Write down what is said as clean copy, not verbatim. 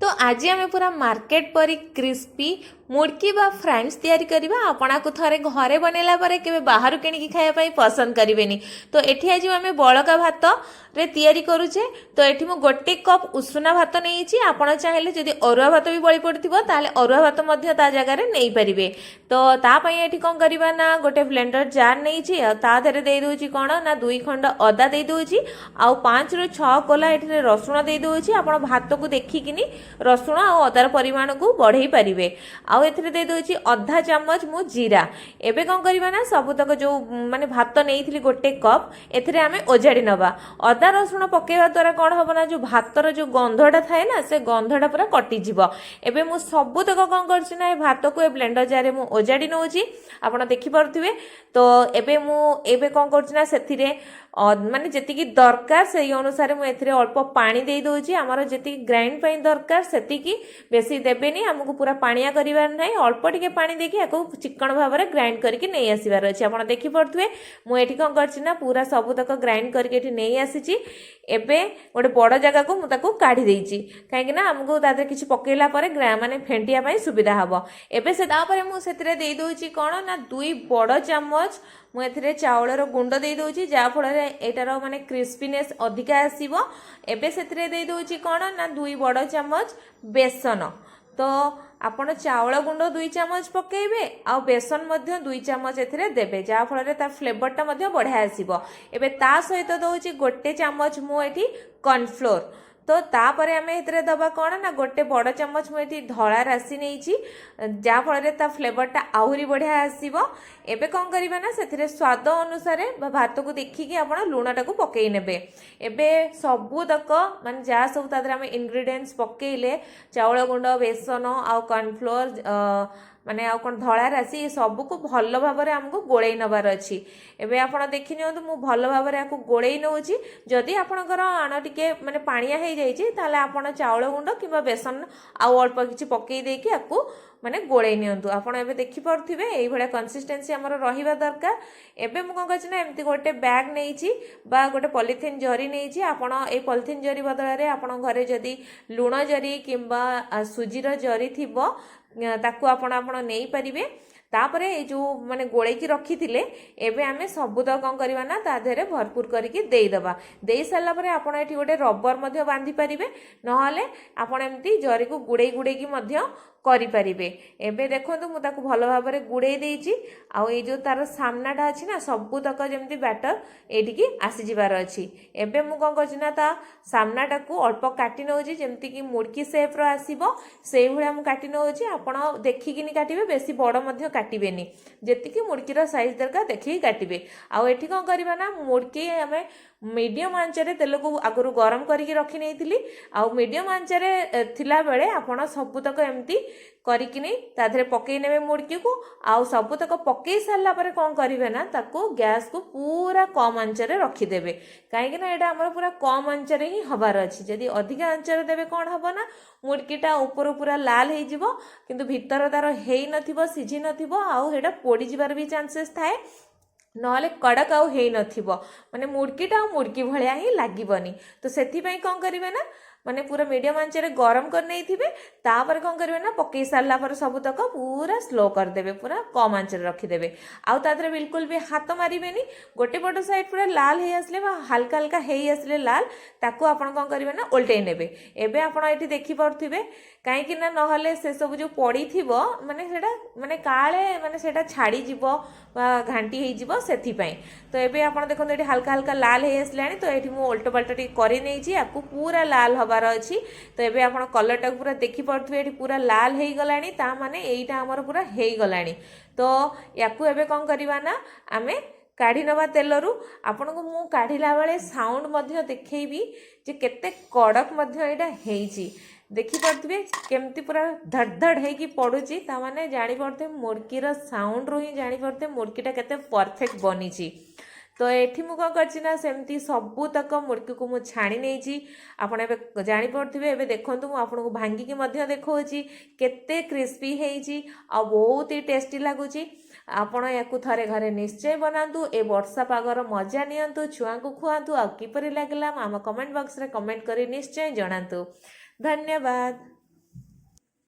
तो आज आम पूरा मार्केट परी क्रिस्पी मुड़की बा फ्राइज तैयारी करवा आपना को थरे घरे बनैला परे केबे बाहर किଣିକି खाया पई पसंद करिवेनी। तो एठी आज आम बड़का भात रे तैयारी करूचे। तो एठी मु गोटे कप उषुना भात नहीं आपण चाहेले जदि अरुआ भात भी बळी पड़थिबो ताले अरुआ भात मध्य ता जगह रे नहीं परिबे। तो ता पई एठी कोन करबा ना गोटे ब्लेंडर जार नहीं ता धरे दे दोची कोन ना 2 खंड अदा दे दोची आ 5 रु 6 कोला एठी रसुण दे दोची। आपण भात को देखिकिनी रसुण आ अदार परिमाण को बढ़ई पारिबे। आउ एथिरे दे दोची आधा चम्मच मु जीरा। एबे कोन करबा ना सबुतक जो माने भात नेइथिली गोटे कप एथिरे आमे ओजाडी नबा। अदा रसुण पकेवा द्वारा कोन हबना जो भातर जो गंधटा थाए ना से गंधटा पूरा कटि जिवो। एबे मु सबुतक कोन करछि ना ए भात को ए ब्लेंडर जारे मु ओजाडी नउची आपण देखि परथिबे। तो एबे कोन करछि ना सेथिरे माने जेतिकी दरकार से अनुसार मु एथिरे अल्प पानी दे दोची। हमर जेतिकी ग्राइंड पई दरकार सेतिकी बेसी देबेनी। हमकु पूरा पानिया करिवार नै अल्प टिके पानी देकी आको चिकन भाबरे ग्राइंड करके नै आसीबार अछि। आपण देखि परथुवे मु एठी कोन करछि ना पूरा सब तक ग्राइंड करके एठी नै आसीची। एबे गोटे बड़ जगह को मु ताको काढी देइची काहे ना हमकु तादे किछि पकेला परे माने फेंटिया पई सुविधा हबो। एबे से तापरे मु सेतिरे दे दोची कोन ना 2 बड़ चम्मच मु एथिरे चाउळर गुंड दे दोची जा फळ रे एटार माने क्रिस्पीनेस अधिका आसीबो। एबे सेतिरे दे दोची कोन ना 2 बड़ चम्मच बेसन। तो आपण चाउळ गुंड 2 चम्मच पकेइबे आ बेसन मध्य 2 चम्मच एथिरे देबे जा फळ रे ता फ्लेवरटा मध्य बढ़िया आसीबो। एबे ता सहित दोची गोटे चम्मच मु एठी कॉर्नफ्लोर। तो तापरे आमे एतरे दबा कोन ना गोटे बड़ चम्मच मु एठी धळा राशि नेइची जा फळ रे ता फ्लेवरटा आहुरी बढ़िया आसीबो। एबे कोन करिबा ना सेथिरे स्वाद अनुसार भात को देखिकी आपण लूणटा को पकेइ नेबे। एबे सबु तक माने जा सब तादरे आमे इंग्रेडिएंट्स पकेइले चाउळ गुंड बेसन आ कॉर्नफ्लोर माने आ कोन धळा राशि सब को भल भाबरे हमको गोळेइ नबार अछि। एबे आपण देखि नियंतु मु भल भाबरे आको गोळेइ नउची। जदि आपणकर आण टिके माने पानिया हेइ जाइछि ताले आपण चाउळ गुंड किबा बेसन आ अल्प किछि पकेइ देकी आको माने गोळेइ नियंतु। आपण एबे देखि परथिबे एई भळा कंसिस्टेंसी हमर रहिबा दरकार। एबे मु कोन कहछि ना एम्ति गोटे बैग नेइछि बा गोटे पॉलिथिन जरी नेइछि। आपण ए पॉलिथिन जरी बदला रे आपण घरे जदि लूण जरी किबा सुजीर जरी थिबो ताकू आपण नहीं पारिबे। तापरे ए जो माने गोळे की रखी थिले एबे आमे सबुत कोन करबा ना ता देरे भरपूर करके देई दबा। देई साला परे आपण एठी गोटे रबर मध्ये बांधी पारिबे नहले आपण एम्ति जरी को गुडे की मध्ये करि पारिबे। एबे देखंतु मु ताकू भलो भाबरे गुडे देइची आ ए जो तार सामनाटा अछि ना सबु तक जेमति बैटर एठी की आसी जिबार अछि। एबे मु कोन करछि ना ता सामनाटा को अल्प काटी नउची जेमति की मुडकी शेप रो आसीबो सेही भळा मु काटी नउची। आपण देखिकिनी काटिबे बेसी बड़ मध्ये काटिबेनी जेति की मुडकी रो साइज दरका देखि काटिबे। आ एठी कोन करबा ना मुडकी हमें मीडियम आंचरे तेल को आगु गरम करके रखी नहीं आ मीडियम आंचरे थिला बेले आपण सबुतक एमती करिकिनी ताधरे पकई नेबे मुडकी को आ सबुतक पकई सारला परे कोन करिवे ना ताको गैस को पूरा कम आंचरे रखी देबे। काहे कि ना एटा हमर पूरा कम आंचरे ही हबार अछि। जदि अधिक आंचरे देबे कोन हबो ना मुडकीटा ऊपर पूरा लाल हे जिवो किंतु भीतर तार हेई नथिबो सिझी नथिबो आ हेडा पोडी जिबार भी चांसेस थाए नहले कड़क आउ हेई नथिबो माने मुडकीटा मुडकी भलिया ही लागिबनी। तो सेथि पई कोन करिवे ना माने पूरा मीडियम आंचरे गरम कर नै थिबे तापर कोन करिवे ना पकई सारला पर सब तक पूरा स्लो कर देबे पूरा कम आंचरे रखी देबे। आउ तादरे बिल्कुल भी हाथ मारिबेनी। गोटे पट साइड पूरा लाल हे आसले बा हल्का हल्का हेई आसले लाल ताकू आपण कोन करिवे ना उल्टेई नेबे। एबे आपण एठी देखि परथिबे काहे कि ना नहले से सब जो पड़ी थिबो माने सेटा माने काळे माने सेटा छाडी जिवो बा घांटी हेई जिवो सेथि पई। तो एबे आपण देखन एठी हल्का हल्का लाल हे आसलानी। तो एठी मु उल्टो पल्टा टी करि नै छी आकू पूरा लाल हबार अछि। तो एबे आपण कलर टा पूरा देखि परथुबे एठी पूरा लाल हेई गलानी ता माने एईटा हमर पूरा हेई गलानी। तो याकू एबे कोन करिवा ना आमे काढ़ी नवा तेलरू। आपण को मु काढ़ीला बेले साउंड मध्य देखैबी जे केते कड़क मध्य एटा हेईची देखि परथुबे केमती पूरा धड़ धड़ हेकी पडुची ता माने जानि परथे मुडकी रो साउंड रो ही जानि परथे मुडकीटा केते परफेक्ट बनिची। तो एठी मु कोन करछि ना सेमती सबु तक मुडकी को मु छाणी नेछि। आपण एबे जानि परथिबे एबे देखंतु मु आपण को भांगी की मध्य देखौछि केते क्रिस्पी हेइछि आ बहुत ही टेस्टी लागुची। आपण याकू थरे घरे निश्चय बनातु। ए वर्षा पागर मजा नियंतु छुआ को खुआतु आ किपरि लागला आम कमेंट बॉक्स रे कमेंट करी निश्चय जणातु। धन्यवाद।